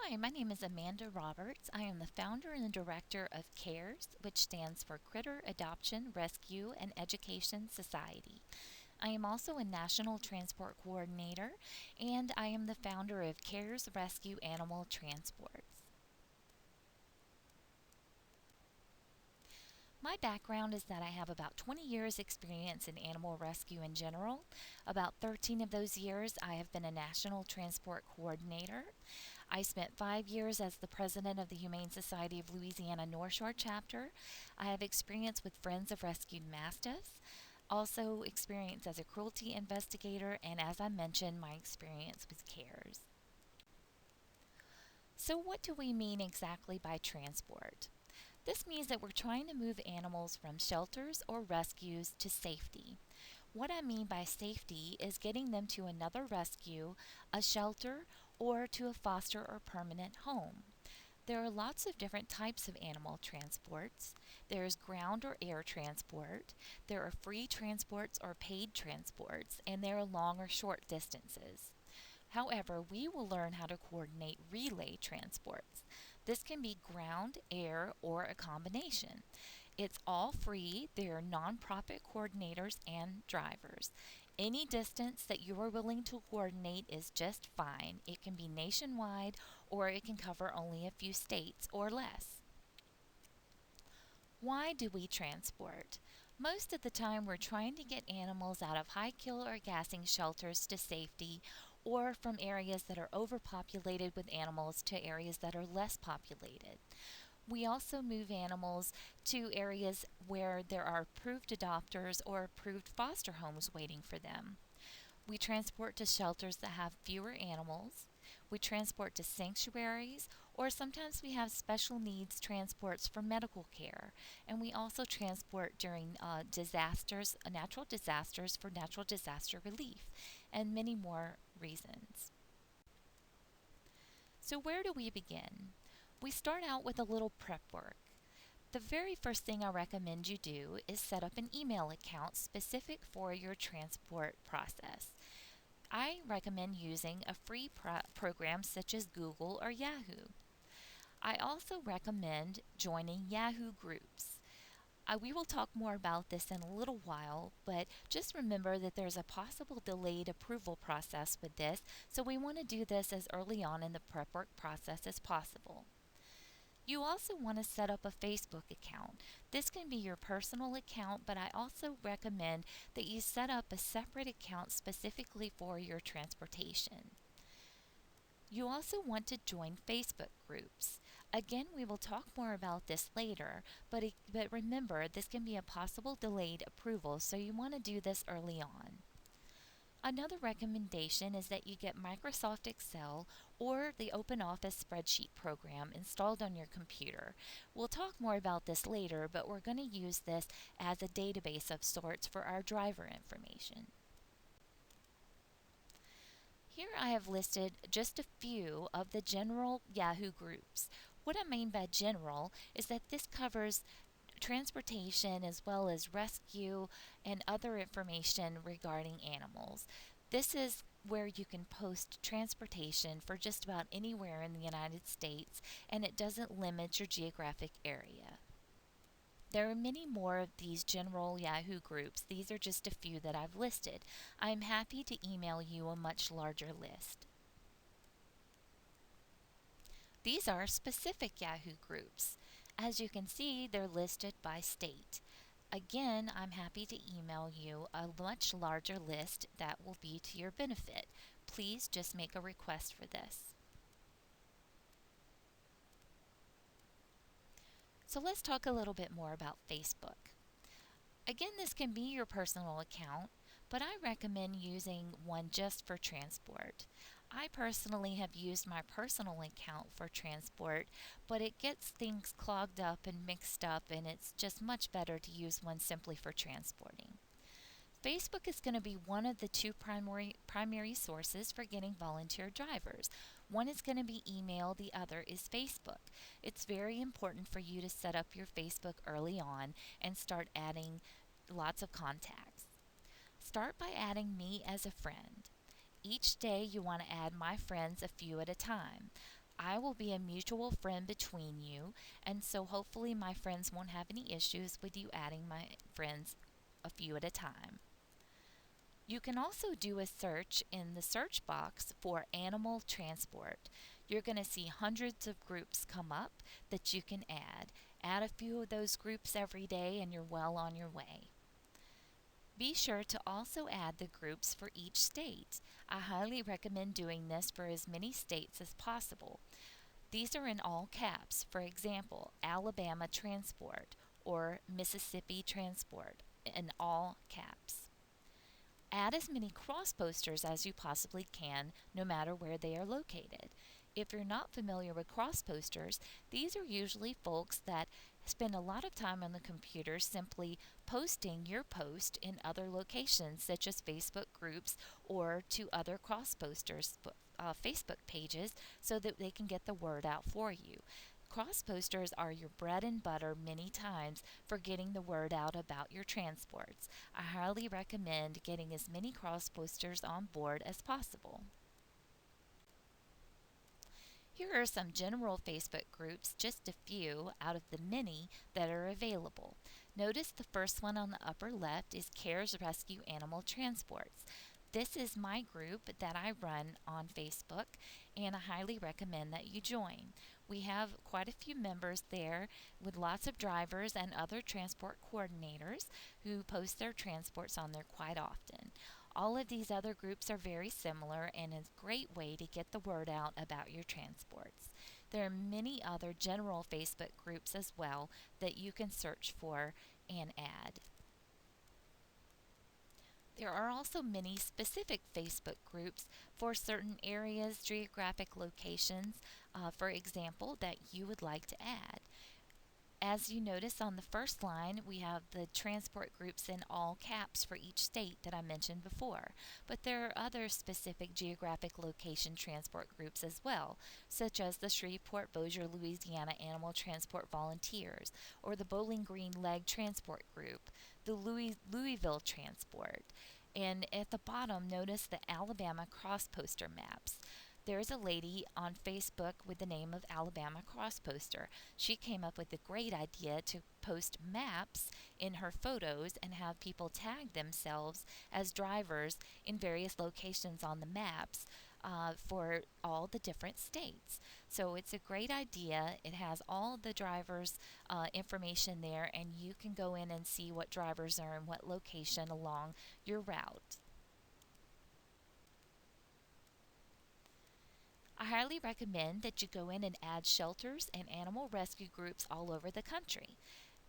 Hi, my name is Amanda Roberts. I am the founder and director of CARES, which stands for Critter Adoption, Rescue, and Education Society. I am also a National Transport Coordinator, and I am the founder of CARES Rescue Animal Transports. My background is that I have about 20 years experience in animal rescue in general. About 13 of those years I have been a National Transport Coordinator. I spent 5 years as the president of the Humane Society of Louisiana North Shore chapter. I have experience with Friends of Rescued Mastiffs, also experience as a cruelty investigator, and as I mentioned, my experience with CARES. So what do we mean exactly by transport? This means that we're trying to move animals from shelters or rescues to safety. What I mean by safety is getting them to another rescue, a shelter, or to a foster or permanent home. There are lots of different types of animal transports. There's ground or air transport, there are free transports or paid transports, and there are long or short distances. However, we will learn how to coordinate relay transports. This can be ground, air, or a combination. It's all free. There are nonprofit coordinators and drivers. Any distance that you are willing to coordinate is just fine. It can be nationwide or it can cover only a few states or less. Why do we transport? Most of the time, we're trying to get animals out of high kill or gassing shelters to safety, or from areas that are overpopulated with animals to areas that are less populated. We also move animals to areas where there are approved adopters or approved foster homes waiting for them. We transport to shelters that have fewer animals. We transport to sanctuaries, or sometimes we have special needs transports for medical care. And we also transport during disasters, natural disasters for natural disaster relief, and many more reasons. So, where do we begin? We start out with a little prep work. The very first thing I recommend you do is set up an email account specific for your transport process. I recommend using a free program such as Google or Yahoo. I also recommend joining Yahoo groups. We will talk more about this in a little while, but just remember that there's a possible delayed approval process with this, so we want to do this as early on in the prep work process as possible. You also want to set up a Facebook account. This can be your personal account, but I also recommend that you set up a separate account specifically for your transportation. You also want to join Facebook groups. Again, we will talk more about this later, but remember, this can be a possible delayed approval, so you want to do this early on. Another recommendation is that you get Microsoft Excel or the OpenOffice spreadsheet program installed on your computer. We'll talk more about this later, but we're going to use this as a database of sorts for our driver information. Here I have listed just a few of the general Yahoo groups. What I mean by general is that this covers transportation as well as rescue and other information regarding animals. This is where you can post transportation for just about anywhere in the United States, and it doesn't limit your geographic area. There are many more of these general Yahoo groups. These are just a few that I've listed. I'm happy to email you a much larger list. These are specific Yahoo groups. As you can see, they're listed by state. Again, I'm happy to email you a much larger list that will be to your benefit. Please just make a request for this. So let's talk a little bit more about Facebook. Again, this can be your personal account, but I recommend using one just for transport. I personally have used my personal account for transport, but it gets things clogged up and mixed up, and it's just much better to use one simply for transporting. Facebook is going to be one of the two primary sources for getting volunteer drivers. One is going to be email, the other is Facebook. It's very important for you to set up your Facebook early on and start adding lots of contacts. Start by adding me as a friend. Each day you want to add my friends a few at a time. I will be a mutual friend between you, and so hopefully my friends won't have any issues with you adding my friends a few at a time. You can also do a search in the search box for animal transport. You're going to see hundreds of groups come up that you can add. Add a few of those groups every day, and you're well on your way. Be sure to also add the groups for each state. I highly recommend doing this for as many states as possible. These are in all caps. For example, Alabama Transport or Mississippi Transport in all caps. Add as many cross posters as you possibly can, no matter where they are located. If you're not familiar with cross posters, these are usually folks that spend a lot of time on the computer simply posting your post in other locations, such as Facebook groups or to other cross posters, Facebook pages, so that they can get the word out for you. Cross posters are your bread and butter many times for getting the word out about your transports. I highly recommend getting as many cross posters on board as possible. Here are some general Facebook groups, just a few out of the many that are available. Notice the first one on the upper left is CARES Rescue Animal Transports. This is my group that I run on Facebook, and I highly recommend that you join. We have quite a few members there with lots of drivers and other transport coordinators who post their transports on there quite often. All of these other groups are very similar and is a great way to get the word out about your transports. There are many other general Facebook groups as well that you can search for and add. There are also many specific Facebook groups for certain areas, geographic locations, for example, that you would like to add. As you notice on the first line, we have the transport groups in all caps for each state that I mentioned before. But there are other specific geographic location transport groups as well, such as the Shreveport Bossier, Louisiana Animal Transport Volunteers, or the Bowling Green Leg Transport Group, the Louisville Transport. And at the bottom, notice the Alabama cross poster maps. There's a lady on Facebook with the name of Alabama Cross Poster. She came up with a great idea to post maps in her photos and have people tag themselves as drivers in various locations on the maps for all the different states. So it's a great idea. It has all the drivers' information there, and you can go in and see what drivers are in what location along your route. I highly recommend that you go in and add shelters and animal rescue groups all over the country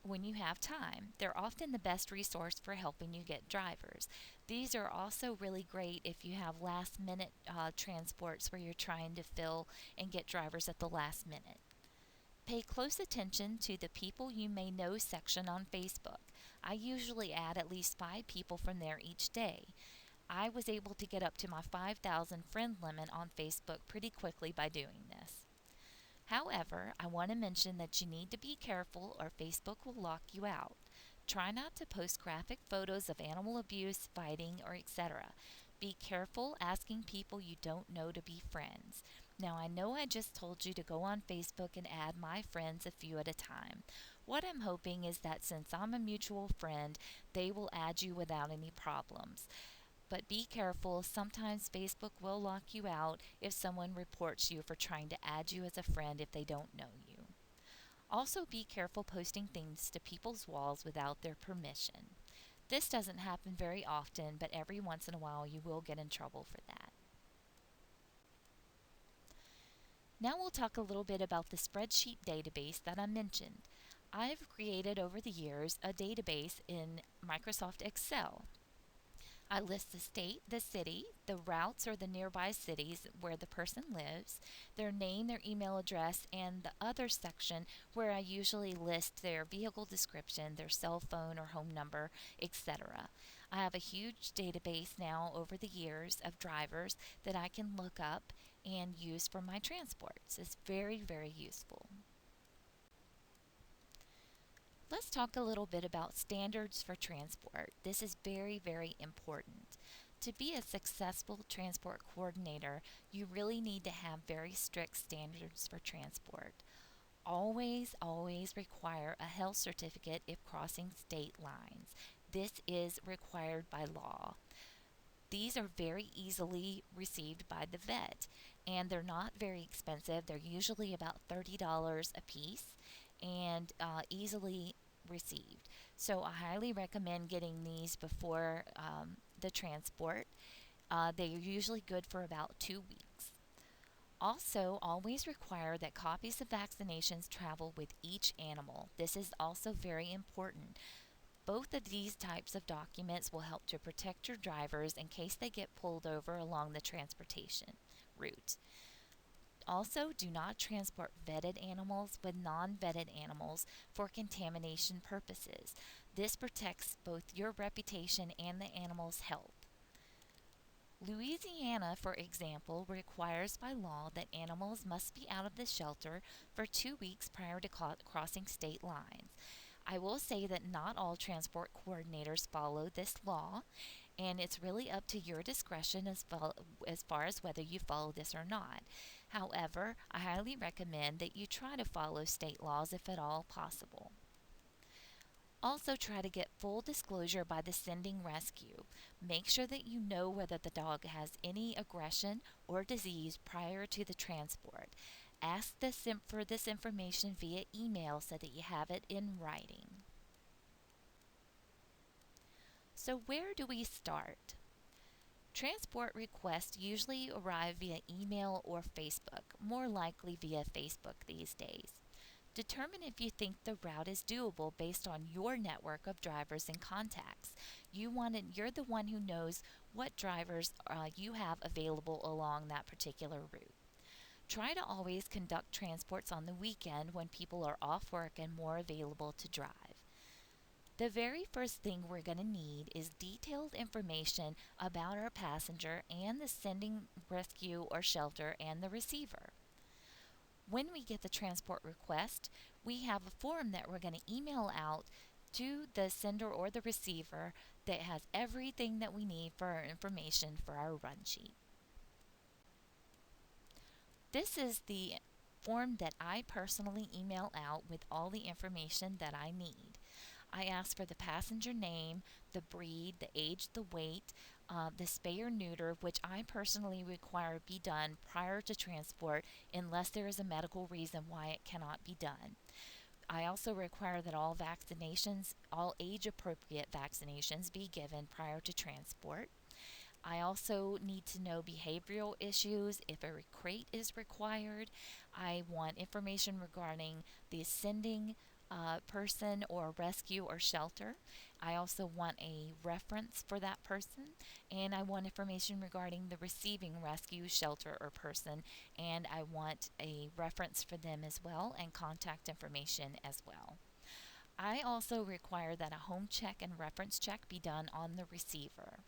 when you have time. They're often the best resource for helping you get drivers. These are also really great if you have last minute transports where you're trying to fill and get drivers at the last minute. Pay close attention to the People You May Know section on Facebook. I usually add at least 5 people from there each day. I was able to get up to my 5,000 friend limit on Facebook pretty quickly by doing this. However, I want to mention that you need to be careful or Facebook will lock you out. Try not to post graphic photos of animal abuse, fighting, or etc. Be careful asking people you don't know to be friends. Now, I know I just told you to go on Facebook and add my friends a few at a time. What I'm hoping is that since I'm a mutual friend, they will add you without any problems. But be careful, sometimes Facebook will lock you out if someone reports you for trying to add you as a friend if they don't know you. Also, be careful posting things to people's walls without their permission. This doesn't happen very often, but every once in a while you will get in trouble for that. Now we'll talk a little bit about the spreadsheet database that I mentioned. I've created over the years a database in Microsoft Excel. I list the state, the city, the routes or the nearby cities where the person lives, their name, their email address, and the other section where I usually list their vehicle description, their cell phone or home number, etc. I have a huge database now over the years of drivers that I can look up and use for my transports. It's very, very useful. Let's talk a little bit about standards for transport. This is very, very important. to be a successful transport coordinator, you really need to have very strict standards for transport. Always require a health certificate if crossing state lines. This is required by law. These are very easily received by the vet, and they're not very expensive. They're usually about $30 a piece and easily received. So I highly recommend getting these before the transport. They are usually good for about 2 weeks. Also, always require that copies of vaccinations travel with each animal. This is also very important. Both of these types of documents will help to protect your drivers in case they get pulled over along the transportation route. Also, do not transport vetted animals with non vetted animals for contamination purposes. This protects both your reputation and the animal's health. Louisiana, for example, requires by law that animals must be out of the shelter for 2 weeks prior to crossing state lines. I will say that not all transport coordinators follow this law, and it's really up to your discretion as far as whether you follow this or not. However, I highly recommend that you try to follow state laws if at all possible. Also, try to get full disclosure by the sending rescue. Make sure that you know whether the dog has any aggression or disease prior to the transport. Ask for this information via email so that you have it in writing. So, where do we start? Transport requests usually arrive via email or Facebook, more likely via Facebook these days. Determine if you think the route is doable based on your network of drivers and contacts. You're the one who knows what drivers you have available along that particular route. Try to always conduct transports on the weekend when people are off work and more available to drive. The very first thing we're going to need is detailed information about our passenger and the sending rescue or shelter and the receiver. When we get the transport request, we have a form that we're going to email out to the sender or the receiver that has everything that we need for our information for our run sheet. This is the form that I personally email out with all the information that I need. I ask for the passenger name, the breed, the age, the weight, the spay or neuter, which I personally require be done prior to transport unless there is a medical reason why it cannot be done. I also require that all age appropriate vaccinations be given prior to transport. I also need to know behavioral issues if a crate is required. I want information regarding the sending person or rescue or shelter. I also want a reference for that person, and I want information regarding the receiving rescue, shelter, or person, and I want a reference for them as well and contact information as well. I also require that a home check and reference check be done on the receiver.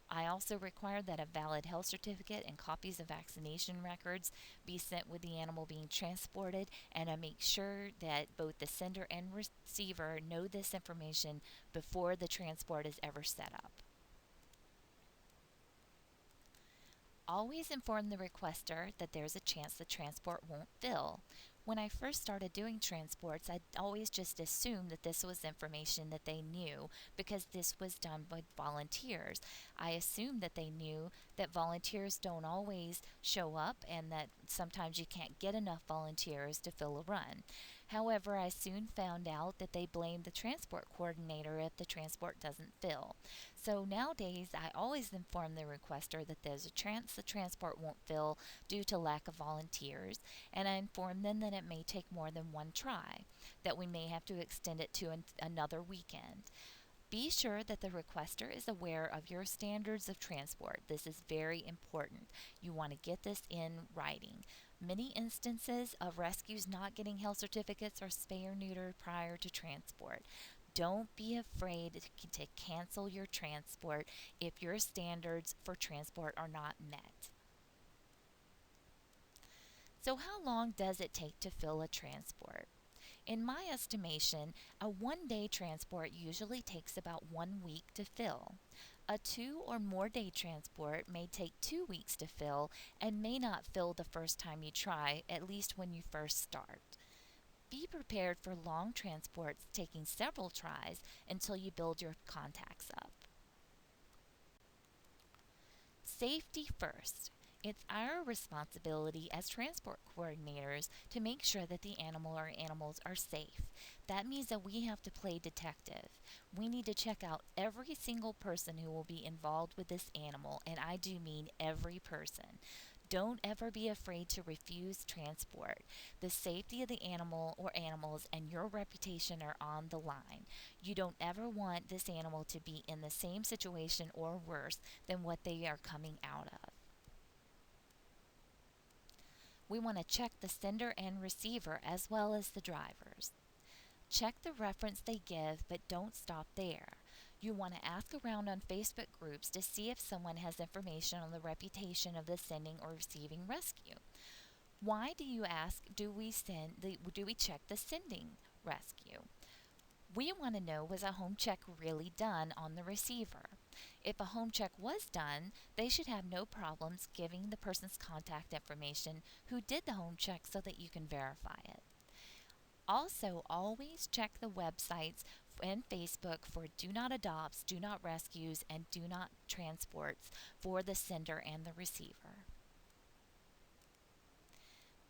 I also require that a valid health certificate and copies of vaccination records be sent with the animal being transported, and I make sure that both the sender and receiver know this information before the transport is ever set up. Always inform the requester that there's a chance the transport won't fill. When I first started doing transports, I always just assumed that this was information that they knew because this was done by volunteers. I assumed that they knew that volunteers don't always show up and that sometimes you can't get enough volunteers to fill a run. However, I soon found out that they blame the transport coordinator if the transport doesn't fill. So nowadays, I always inform the requester that there's a chance the transport won't fill due to lack of volunteers, and I inform them that it may take more than one try, that we may have to extend it to another weekend. Be sure that the requester is aware of your standards of transport. This is very important. You want to get this in writing. Many instances of rescues not getting health certificates or spay or neuter prior to transport. Don't be afraid to cancel your transport if your standards for transport are not met. So, how long does it take to fill a transport? In my estimation, a 1-day transport usually takes about 1 week to fill. A 2 or more day transport may take 2 weeks to fill and may not fill the first time you try, at least when you first start. Be prepared for long transports taking several tries until you build your contacts up. Safety first. It's our responsibility as transport coordinators to make sure that the animal or animals are safe. That means that we have to play detective. We need to check out every single person who will be involved with this animal, and I do mean every person. Don't ever be afraid to refuse transport. The safety of the animal or animals and your reputation are on the line. You don't ever want this animal to be in the same situation or worse than what they are coming out of. We want to check the sender and receiver as well as the drivers. Check the reference they give, but don't stop there. You want to ask around on Facebook groups to see if someone has information on the reputation of the sending or receiving rescue. Why do you ask, do we check the sending rescue? We want to know, was a home check really done on the receiver? If a home check was done, they should have no problems giving the person's contact information who did the home check so that you can verify it. Also, always check the websites and Facebook for do not adopts, do not rescues, and do not transports for the sender and the receiver.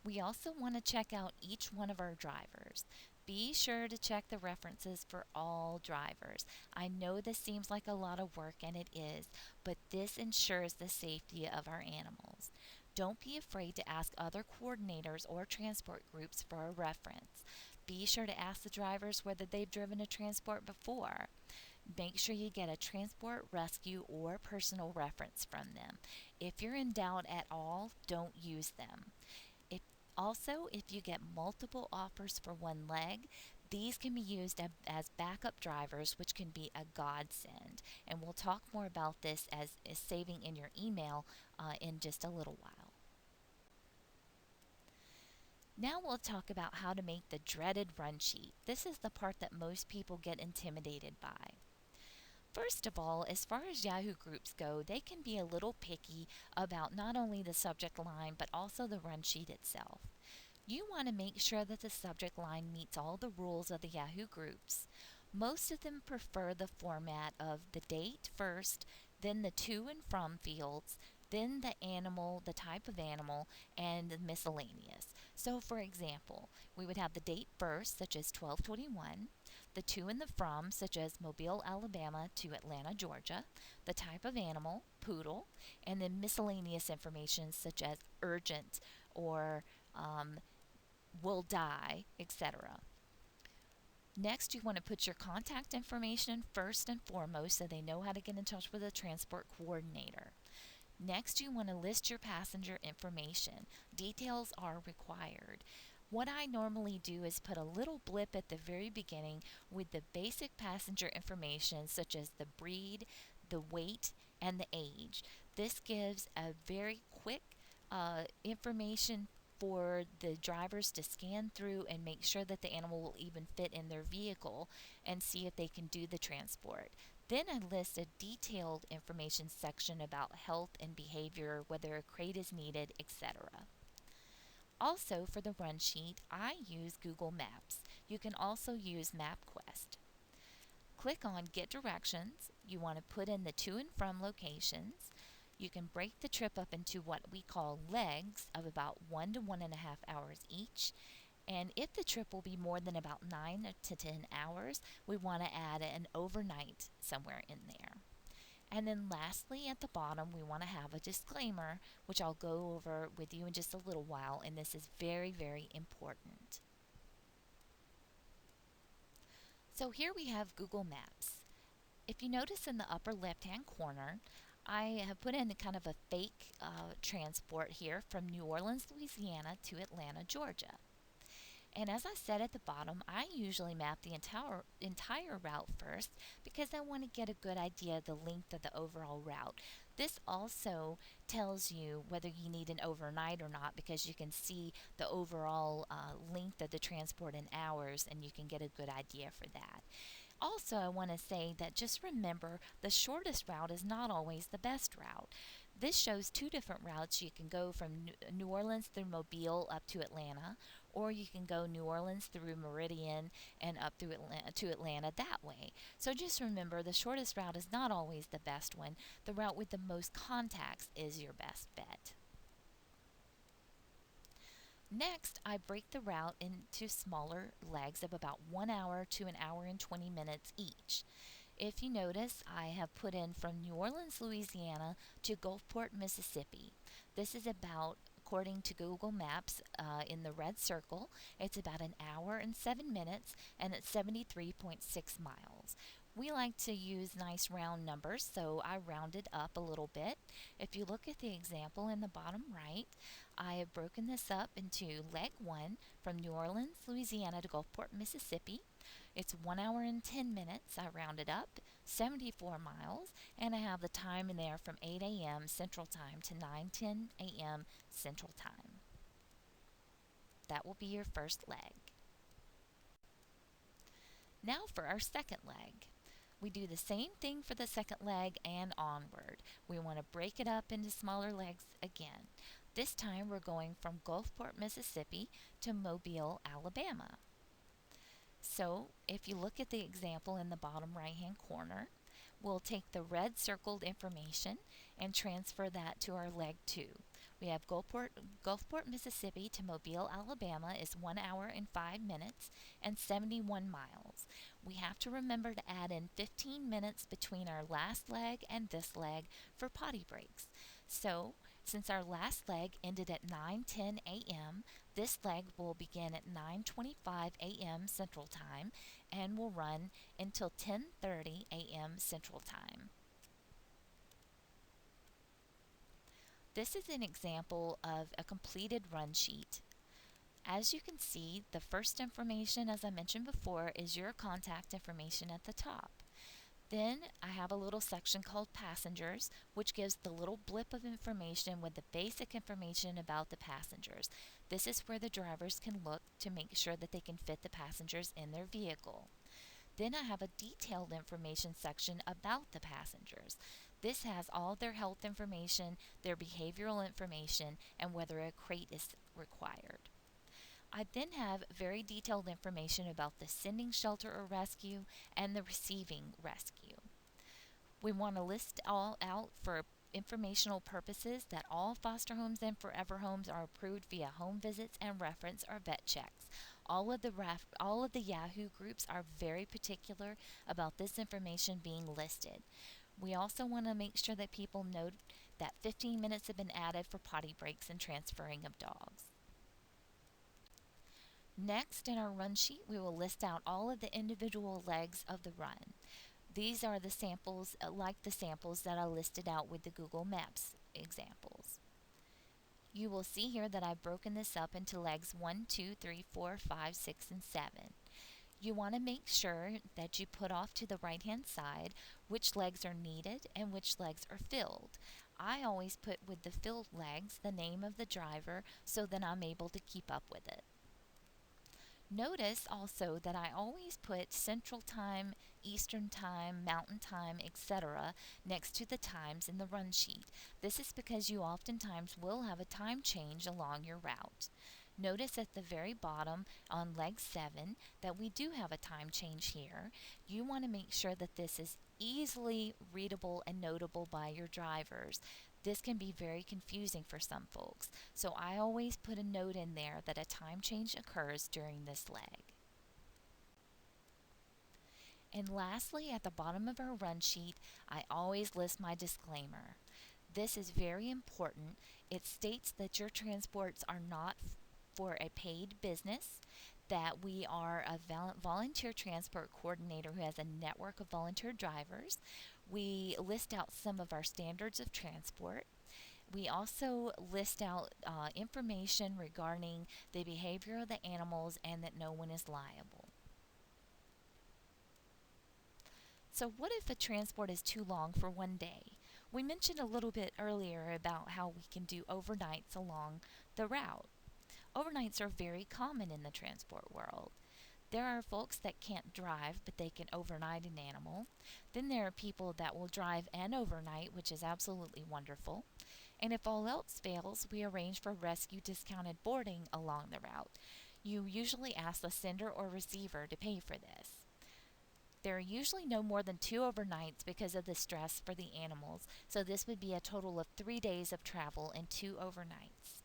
We also want to check out each one of our drivers. Be sure to check the references for all drivers. I know this seems like a lot of work, and it is, but this ensures the safety of our animals. Don't be afraid to ask other coordinators or transport groups for a reference. Be sure to ask the drivers whether they've driven a transport before. Make sure you get a transport, rescue, or personal reference from them. If you're in doubt at all, don't use them. If if you get multiple offers for one leg, these can be used as backup drivers, which can be a godsend. And we'll talk more about this as saving in your email in just a little while. Now we'll talk about how to make the dreaded run sheet. This is the part that most people get intimidated by. First of all, as far as Yahoo groups go, they can be a little picky about not only the subject line but also the run sheet itself. You want to make sure that the subject line meets all the rules of the Yahoo groups. Most of them prefer the format of the date first, then the to and from fields, then the animal, the type of animal, and the miscellaneous. So, for example, we would have the date first, such as 12/21, the to and the from, such as Mobile, Alabama to Atlanta, Georgia, the type of animal, poodle, and then miscellaneous information such as urgent or will die, etc. Next, you want to put your contact information first and foremost so they know how to get in touch with a transport coordinator. Next, you want to list your passenger information. Details are required. What I normally do is put a little blip at the very beginning with the basic passenger information such as the breed, the weight, and the age. This gives a very quick information for the drivers to scan through and make sure that the animal will even fit in their vehicle and see if they can do the transport. Then I list a detailed information section about health and behavior, whether a crate is needed, etc. Also, for the run sheet, I use Google Maps. You can also use MapQuest. Click on Get Directions. You want to put in the to and from locations. You can break the trip up into what we call legs of about 1 to 1.5 hours each. And if the trip will be more than about 9 to 10 hours, we want to add an overnight somewhere in there. And then lastly, at the bottom, we want to have a disclaimer, which I'll go over with you in just a little while, and this is very, very important. So here we have Google Maps. If you notice in the upper left-hand corner, I have put in kind of a fake transport here from New Orleans, Louisiana to Atlanta, Georgia. And as I said at the bottom, I usually map the entire route first because I want to get a good idea of the length of the overall route. This also tells you whether you need an overnight or not because you can see the overall length of the transport in hours and you can get a good idea for that. Also, I want to say that just remember the shortest route is not always the best route. This shows two different routes. You can go from New Orleans through Mobile up to Atlanta, or you can go New Orleans through Meridian and up through to Atlanta that way. So just remember the shortest route is not always the best one. The route with the most contacts is your best bet. Next, I break the route into smaller legs of about 1 hour to an hour and 20 minutes each. If you notice, I have put in from New Orleans, Louisiana to Gulfport, Mississippi. This is about, according to Google Maps, in the red circle, it's about an hour and 7 minutes and it's 73.6 miles. We like to use nice round numbers, so I rounded up a little bit. If you look at the example in the bottom right, I have broken this up into leg one from New Orleans, Louisiana to Gulfport, Mississippi. It's 1 hour and 10 minutes. I rounded up 74 miles, and I have the time in there from 8 a.m. Central Time to 9:10 a.m. Central Time. That will be your first leg. Now for our second leg. We do the same thing for the second leg and onward. We want to break it up into smaller legs again. This time we're going from Gulfport, Mississippi to Mobile, Alabama. So if you look at the example in the bottom right hand corner, we'll take the red circled information and transfer that to our leg 2. We have Gulfport, Mississippi to Mobile, Alabama is 1 hour and 5 minutes and 71 miles. We have to remember to add in 15 minutes between our last leg and this leg for potty breaks. So, since our last leg ended at 9:10 a.m., this leg will begin at 9:25 a.m. Central Time and will run until 10:30 a.m. Central Time. This is an example of a completed run sheet. As you can see, the first information, as I mentioned before, is your contact information at the top. Then I have a little section called Passengers, which gives the little blip of information with the basic information about the passengers. This is where the drivers can look to make sure that they can fit the passengers in their vehicle. Then I have a detailed information section about the passengers. This has all their health information, their behavioral information, and whether a crate is required. I then have very detailed information about the sending shelter or rescue and the receiving rescue. We want to list all out for informational purposes that all foster homes and forever homes are approved via home visits and reference or vet checks. All of the Yahoo groups are very particular about this information being listed. We also want to make sure that people know that 15 minutes have been added for potty breaks and transferring of dogs. Next, in our run sheet, we will list out all of the individual legs of the run. These are the samples, like the samples that I listed out with the Google Maps examples. You will see here that I've broken this up into legs 1, 2, 3, 4, 5, 6, and 7. You want to make sure that you put off to the right hand side which legs are needed and which legs are filled. I always put with the filled legs the name of the driver so that I'm able to keep up with it. Notice also that I always put Central Time, Eastern Time, Mountain Time, etc. next to the times in the run sheet. This is because you oftentimes will have a time change along your route. Notice at the very bottom on leg 7 that we do have a time change here. You want to make sure that this is easily readable and notable by your drivers. This can be very confusing for some folks, so I always put a note in there that a time change occurs during this leg. And lastly, at the bottom of our run sheet, I always list my disclaimer. This is very important. It states that your transports are not for a paid business, that we are a volunteer transport coordinator who has a network of volunteer drivers. We list out some of our standards of transport. We also list out information regarding the behavior of the animals and that no one is liable. So what if a transport is too long for one day? We mentioned a little bit earlier about how we can do overnights along the route. Overnights are very common in the transport world. There are folks that can't drive, but they can overnight an animal. Then there are people that will drive and overnight, which is absolutely wonderful. And if all else fails, we arrange for rescue discounted boarding along the route. You usually ask the sender or receiver to pay for this. There are usually no more than 2 overnights because of the stress for the animals, so this would be a total of 3 days of travel and 2 overnights.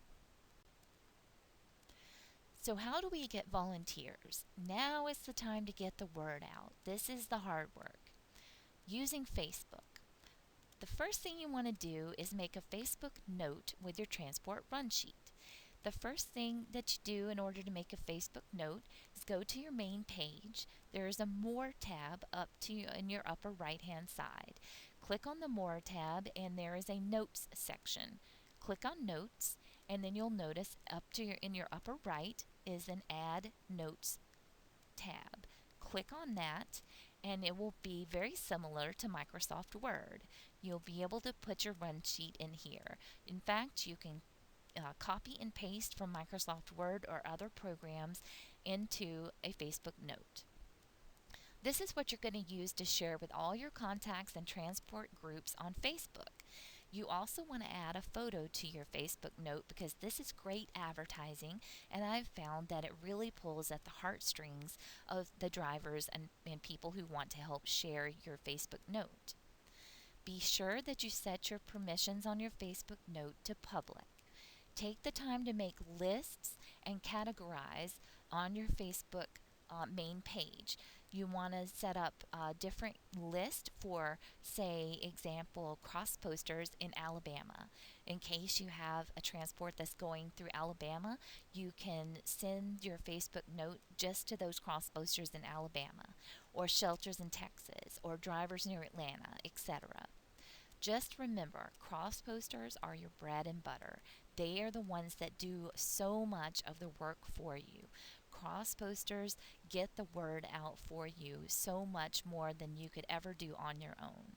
So, how do we get volunteers? Now is the time to get the word out. This is the hard work. Using Facebook. The first thing you want to do is make a Facebook note with your transport run sheet. The first thing that you do in order to make a Facebook note is go to your main page. There is a More tab up to you in your upper right hand side. Click on the More tab and there is a Notes section. Click on Notes and then you'll notice in your upper right is an Add Notes tab. Click on that and it will be very similar to Microsoft Word. You'll be able to put your run sheet in here. In fact, you can copy and paste from Microsoft Word or other programs into a Facebook note. This is what you're going to use to share with all your contacts and transport groups on Facebook. You also want to add a photo to your Facebook note because this is great advertising, and I've found that it really pulls at the heartstrings of the drivers and people who want to help share your Facebook note. Be sure that you set your permissions on your Facebook note to public. Take the time to make lists and categorize on your Facebook main page. You want to set up a different list for, say, example, cross posters in Alabama. In case you have a transport that's going through Alabama, you can send your Facebook note just to those cross posters in Alabama, or shelters in Texas, or drivers near Atlanta, etc. Just remember, cross posters are your bread and butter. They are the ones that do so much of the work for you. Cross posters get the word out for you so much more than you could ever do on your own.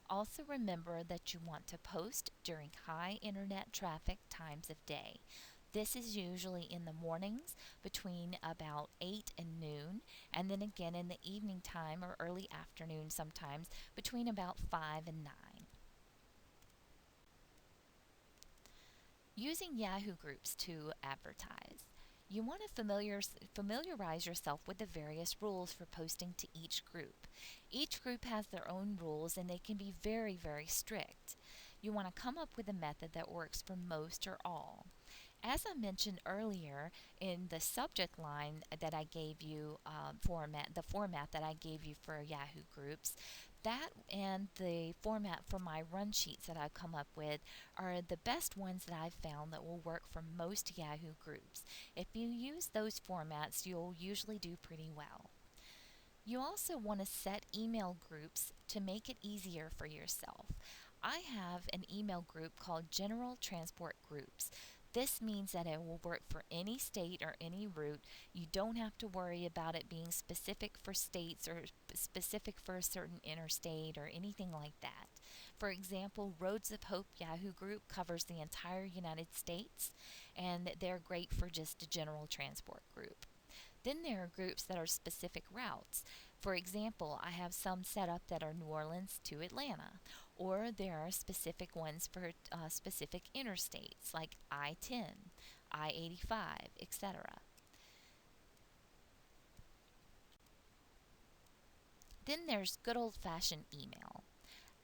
Also remember that you want to post during high internet traffic times of day. This is usually in the mornings between about 8 and noon, and then again in the evening time or early afternoon sometimes between about 5 and 9. Using Yahoo groups to advertise. You want to familiarize yourself with the various rules for posting to each group. Each group has their own rules and they can be very, very strict. You want to come up with a method that works for most or all. As I mentioned earlier, in the subject line that I gave you, the format that I gave you for Yahoo groups, that and the format for my run sheets that I've come up with are the best ones that I've found that will work for most Yahoo groups. If you use those formats, you'll usually do pretty well. You also want to set email groups to make it easier for yourself. I have an email group called General Transport Groups. This means that it will work for any state or any route. You don't have to worry about it being specific for states or specific for a certain interstate or anything like that. For example, Roads of Hope Yahoo group covers the entire United States, and they're great for just a general transport group. Then there are groups that are specific routes. For example, I have some set up that are New Orleans to Atlanta, or there are specific ones for specific interstates like I-10, I-85, etc. Then there's good old-fashioned email.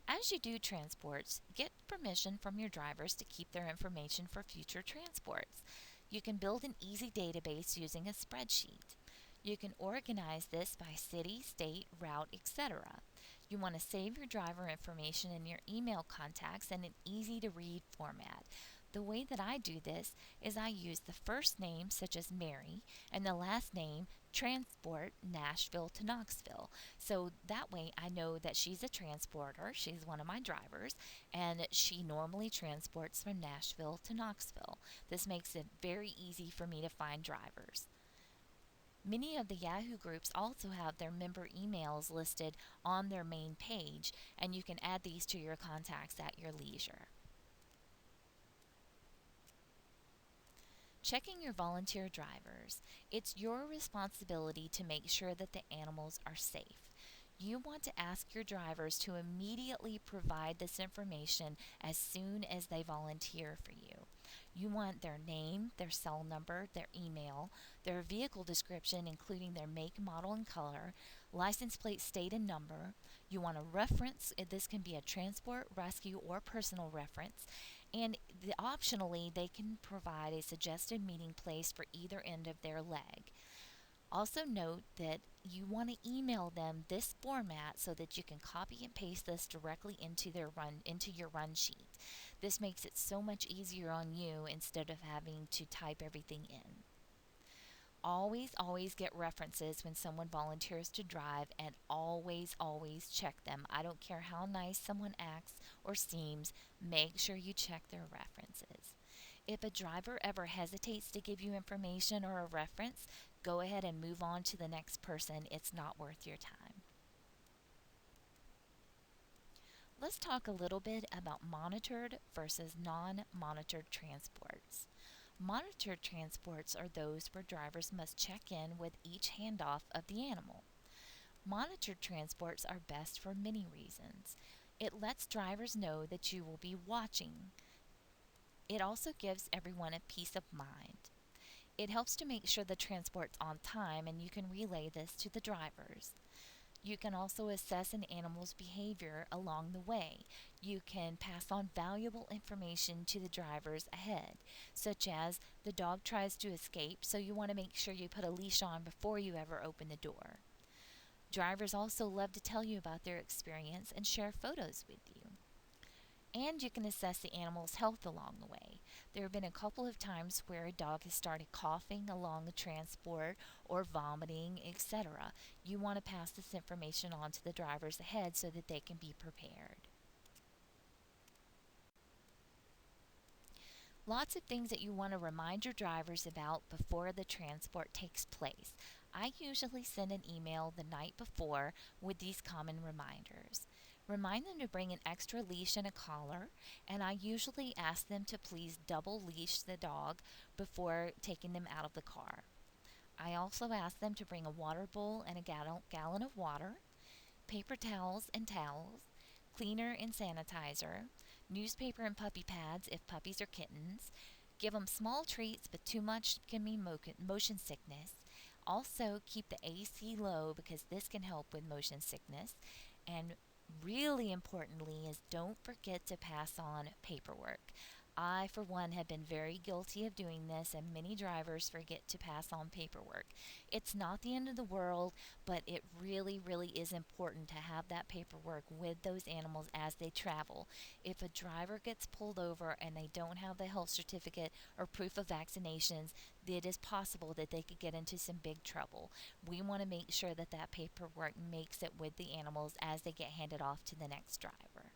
As you do transports, get permission from your drivers to keep their information for future transports. You can build an easy database using a spreadsheet. You can organize this by city, state, route, etc. You want to save your driver information in your email contacts in an easy to read format. The way that I do this is I use the first name, such as Mary, and the last name, transport, Nashville to Knoxville. So that way I know that she's a transporter, she's one of my drivers, and she normally transports from Nashville to Knoxville. This makes it very easy for me to find drivers. Many of the Yahoo groups also have their member emails listed on their main page, and you can add these to your contacts at your leisure. Checking your volunteer drivers. It's your responsibility to make sure that the animals are safe. You want to ask your drivers to immediately provide this information as soon as they volunteer for you. You want their name, their cell number, their email, their vehicle description, including their make, model, and color, license plate state and number. You want a reference. This can be a transport, rescue, or personal reference. And optionally, they can provide a suggested meeting place for either end of their leg. Also note that you want to email them this format so that you can copy and paste this directly into your run sheet. This makes it so much easier on you instead of having to type everything in. Always get references when someone volunteers to drive, and always check them. I don't care how nice someone acts or seems, make sure you check their references. If a driver ever hesitates to give you information or a reference, go ahead and move on to the next person. It's not worth your time. Let's talk a little bit about monitored versus non monitored transports. Monitored transports are those where drivers must check in with each handoff of the animal. Monitored transports are best for many reasons. It lets drivers know that you will be watching. It also gives everyone a peace of mind. It helps to make sure the transport's on time, and you can relay this to the drivers. You can also assess an animal's behavior along the way. You can pass on valuable information to the drivers ahead, such as the dog tries to escape, so you want to make sure you put a leash on before you ever open the door. Drivers also love to tell you about their experience and share photos with you. And you can assess the animal's health along the way. There have been a couple of times where a dog has started coughing along the transport or vomiting, etc. You want to pass this information on to the drivers ahead so that they can be prepared. Lots of things that you want to remind your drivers about before the transport takes place. I usually send an email the night before with these common reminders. Remind them to bring an extra leash and a collar, and I usually ask them to please double leash the dog before taking them out of the car. I also ask them to bring a water bowl and a gallon of water, paper towels and towels, cleaner and sanitizer, newspaper and puppy pads if puppies or kittens. Give them small treats, but too much can mean motion sickness. Also, keep the AC low because this can help with motion sickness. And really importantly is don't forget to pass on paperwork. I, for one, have been very guilty of doing this, and many drivers forget to pass on paperwork. It's not the end of the world, but it really is important to have that paperwork with those animals as they travel. If a driver gets pulled over and they don't have the health certificate or proof of vaccinations, it is possible that they could get into some big trouble. We want to make sure that that paperwork makes it with the animals as they get handed off to the next driver.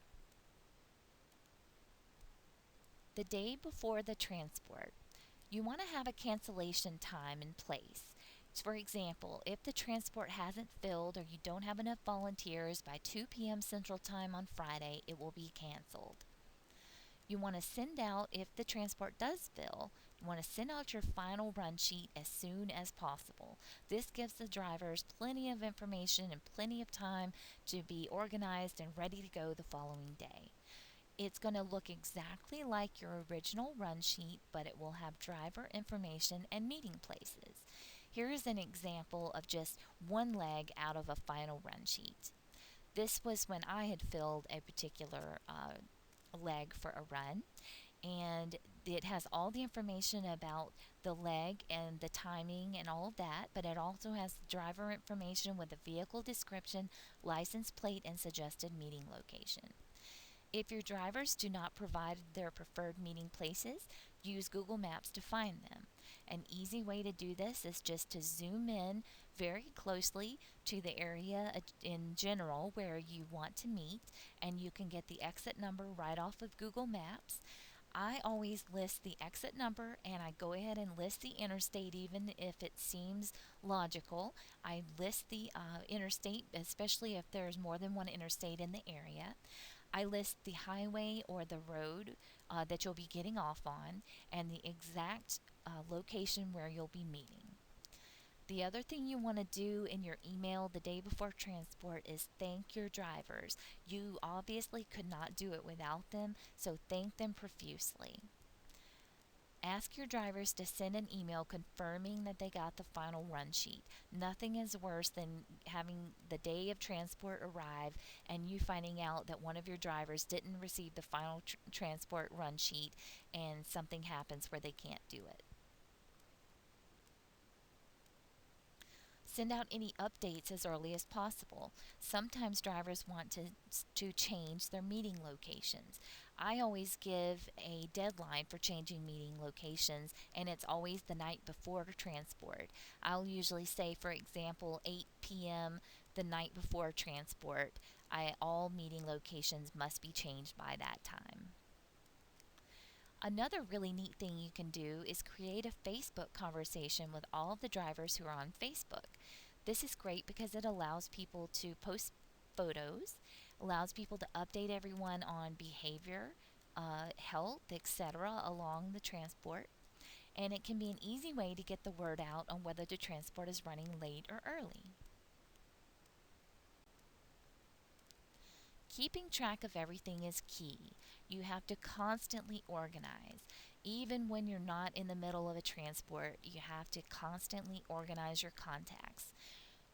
The day before the transport, you want to have a cancellation time in place. For example, if the transport hasn't filled or you don't have enough volunteers by 2 p.m. Central Time on Friday, it will be canceled. You want to send out, if the transport does fill, you want to send out your final run sheet as soon as possible. This gives the drivers plenty of information and plenty of time to be organized and ready to go the following day. It's going to look exactly like your original run sheet, but it will have driver information and meeting places. Here is an example of just one leg out of a final run sheet. This was when I had filled a particular leg for a run, and it has all the information about the leg and the timing and all of that, but it also has driver information with a vehicle description, license plate, and suggested meeting location. If your drivers do not provide their preferred meeting places, use Google Maps to find them. An easy way to do this is just to zoom in very closely to the area in general where you want to meet, and you can get the exit number right off of Google Maps. I always list the exit number, and I go ahead and list the interstate even if it seems logical. I list the interstate, especially if there's more than one interstate in the area. I list the highway or the road that you'll be getting off on and the exact location where you'll be meeting. The other thing you want to do in your email the day before transport is thank your drivers. You obviously could not do it without them, so thank them profusely. Ask your drivers to send an email confirming that they got the final run sheet. Nothing is worse than having the day of transport arrive and you finding out that one of your drivers didn't receive the final transport run sheet and something happens where they can't do it. Send out any updates as early as possible. Sometimes drivers want to change their meeting locations. I always give a deadline for changing meeting locations, and it's always the night before transport. I'll usually say, for example, 8 p.m. the night before transport. All meeting locations must be changed by that time. Another really neat thing you can do is create a Facebook conversation with all of the drivers who are on Facebook. This is great because it allows people to post photos, allows people to update everyone on behavior, health, etc., along the transport, and it can be an easy way to get the word out on whether the transport is running late or early. Keeping track of everything is key. You have to constantly organize. Even when you're not in the middle of a transport, you have to constantly organize your contacts.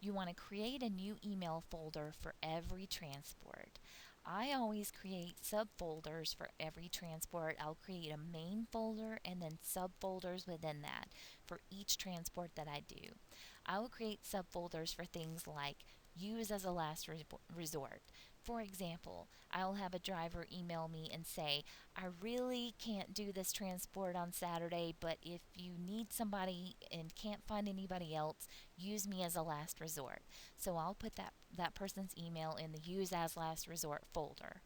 You want to create a new email folder for every transport. I always create subfolders for every transport. I'll create a main folder and then subfolders within that for each transport that I do. I will create subfolders for things like use as a last resort. For example, I'll have a driver email me and say, I really can't do this transport on Saturday, but if you need somebody and can't find anybody else, use me as a last resort. So I'll put that person's email in the use as last resort folder.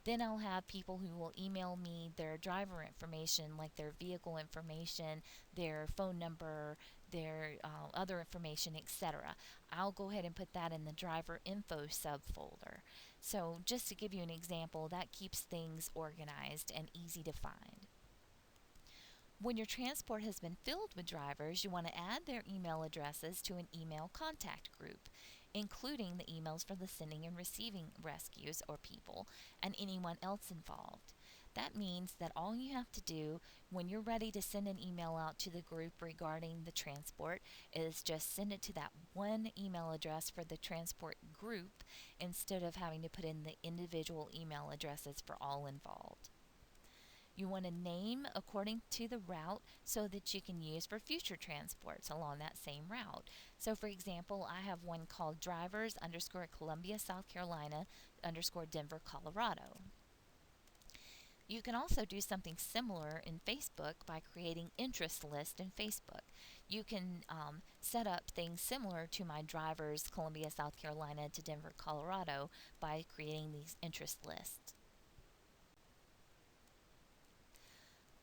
Then I'll have people who will email me their driver information, like their vehicle information, their phone number, their other information, etc. I'll go ahead and put that in the driver info subfolder. So, just to give you an example, that keeps things organized and easy to find. When your transport has been filled with drivers, you want to add their email addresses to an email contact group, including the emails for the sending and receiving rescues or people and anyone else involved. That means that all you have to do when you're ready to send an email out to the group regarding the transport is just send it to that one email address for the transport group instead of having to put in the individual email addresses for all involved. You want to name according to the route so that you can use for future transports along that same route. So, for example, I have one called drivers underscore Columbia, South Carolina underscore Denver, Colorado. You can also do something similar in Facebook by creating interest lists in Facebook. You can set up things similar to my drivers Columbia, South Carolina to Denver, Colorado by creating these interest lists.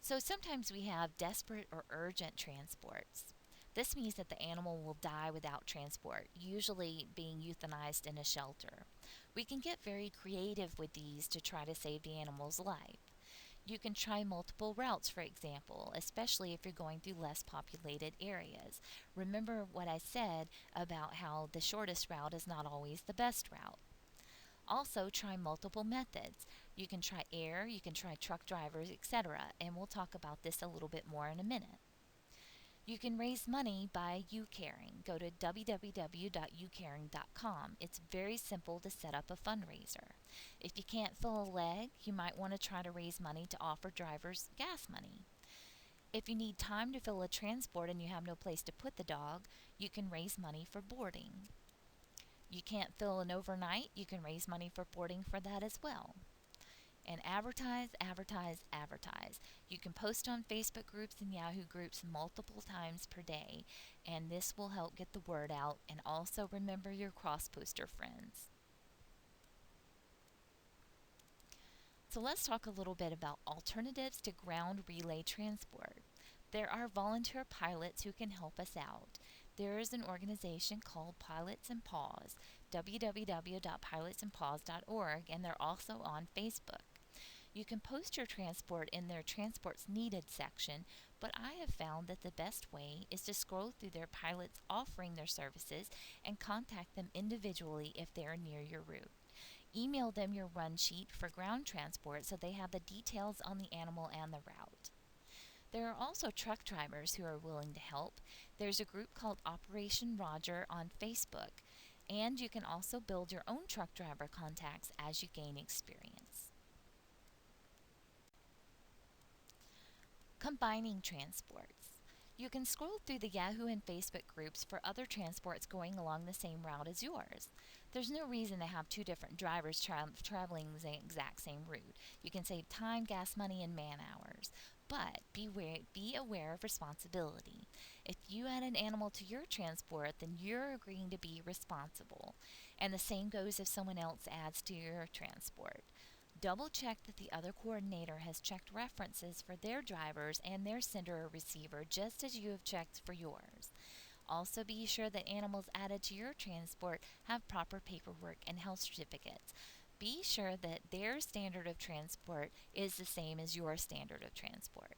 So sometimes we have desperate or urgent transports. This means that the animal will die without transport, usually being euthanized in a shelter. We can get very creative with these to try to save the animal's life. You can try multiple routes, for example, especially if you're going through less populated areas. Remember what I said about how the shortest route is not always the best route. Also, try multiple methods. You can try air, you can try truck drivers, etc., and we'll talk about this a little bit more in a minute. You can raise money by UCaring. Go to www.ucaring.com. It's very simple to set up a fundraiser. If you can't fill a leg, you might want to try to raise money to offer drivers gas money. If you need time to fill a transport and you have no place to put the dog, you can raise money for boarding. You can't fill an overnight, you can raise money for boarding for that as well. And advertise, advertise, advertise. You can post on Facebook groups and Yahoo groups multiple times per day, and this will help get the word out. And also remember your cross poster friends. So let's talk a little bit about alternatives to ground relay transport. There are volunteer pilots who can help us out. There is an organization called Pilots and Paws. www.pilotsandpaws.org, and they're also on Facebook. You can post your transport in their Transports Needed section, but I have found that the best way is to scroll through their pilots offering their services and contact them individually if they are near your route. Email them your run sheet for ground transport so they have the details on the animal and the route. There are also truck drivers who are willing to help. There's a group called Operation Roger on Facebook, and you can also build your own truck driver contacts as you gain experience. Combining transports. You can scroll through the Yahoo and Facebook groups for other transports going along the same route as yours. There's no reason to have two different drivers traveling the exact same route. You can save time, gas money, and man hours. But be aware of responsibility. If you add an animal to your transport, then you're agreeing to be responsible. And the same goes if someone else adds to your transport. Double check that the other coordinator has checked references for their drivers and their sender or receiver just as you have checked for yours. Also, be sure that animals added to your transport have proper paperwork and health certificates. Be sure that their standard of transport is the same as your standard of transport.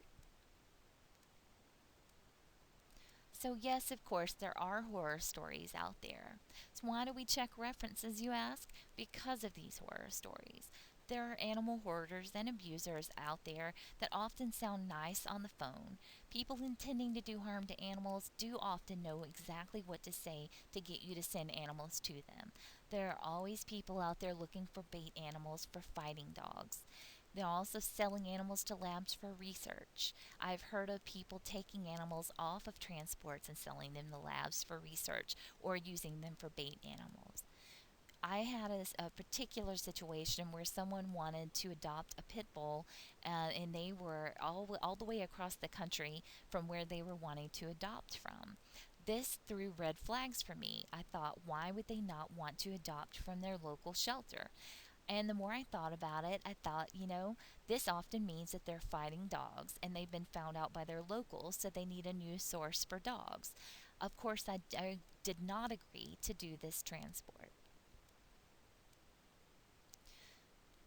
So, yes, of course, there are horror stories out there. So, why do we check references, you ask? Because of these horror stories. There are animal hoarders and abusers out there that often sound nice on the phone. People intending to do harm to animals do often know exactly what to say to get you to send animals to them. There are always people out there looking for bait animals for fighting dogs. They're also selling animals to labs for research. I've heard of people taking animals off of transports and selling them to labs for research or using them for bait animals. I had a particular situation where someone wanted to adopt a pit bull, and they were all the way across the country from where they were wanting to adopt from. This threw red flags for me. I thought, why would they not want to adopt from their local shelter? And the more I thought about it, I thought, this often means that they're fighting dogs and they've been found out by their locals, so they need a new source for dogs. Of course, I did not agree to do this transport.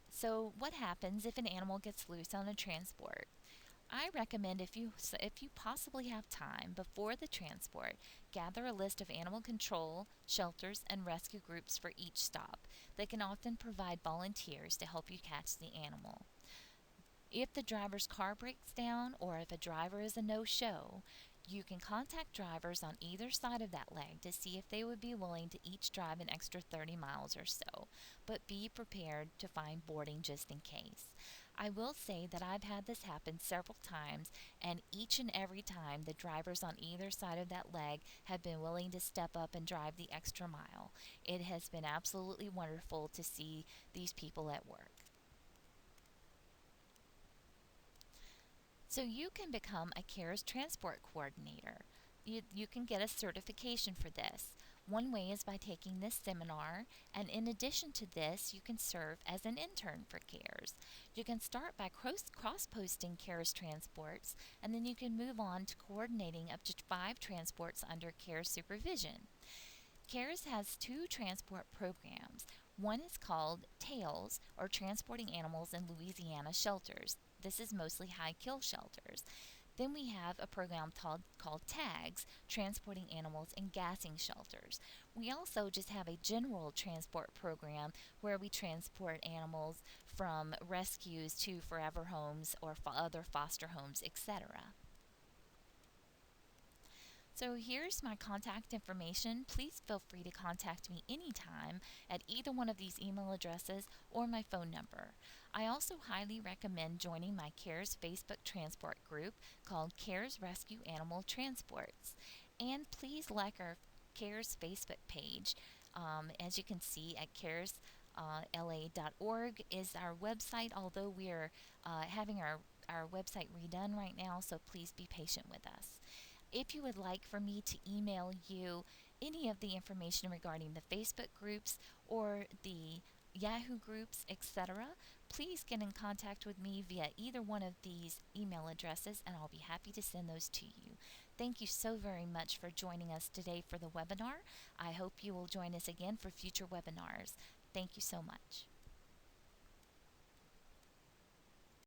So, what happens if an animal gets loose on a transport? I recommend if you possibly have time before the transport, gather a list of animal control, shelters, and rescue groups for each stop. They can often provide volunteers to help you catch the animal. If the driver's car breaks down or if a driver is a no-show, you can contact drivers on either side of that leg to see if they would be willing to each drive an extra 30 miles or so, but be prepared to find boarding just in case. I will say that I've had this happen several times, and each and every time the drivers on either side of that leg have been willing to step up and drive the extra mile. It has been absolutely wonderful to see these people at work. So you can become a CARES transport coordinator. You can get a certification for this. One way is by taking this seminar, and in addition to this, you can serve as an intern for CARES. You can start by cross-posting CARES transports, and then you can move on to coordinating up to 5 transports under CARES supervision. CARES has 2 transport programs. One is called TAILS, or Transporting Animals in Louisiana Shelters. This is mostly high kill shelters. Then we have a program called TAGS, Transporting Animals in Gassing Shelters. We also just have a general transport program where we transport animals from rescues to forever homes or other foster homes, etc. So here's my contact information. Please feel free to contact me anytime at either one of these email addresses or my phone number. I also highly recommend joining my CARES Facebook transport group called CARES Rescue Animal Transports. And please like our CARES Facebook page. As you can see at caresla.org is our website, although we are having our website redone right now, so please be patient with us. If you would like for me to email you any of the information regarding the Facebook groups or the Yahoo groups, etc., please get in contact with me via either one of these email addresses and I'll be happy to send those to you. Thank you so very much for joining us today for the webinar. I hope you will join us again for future webinars. Thank you so much.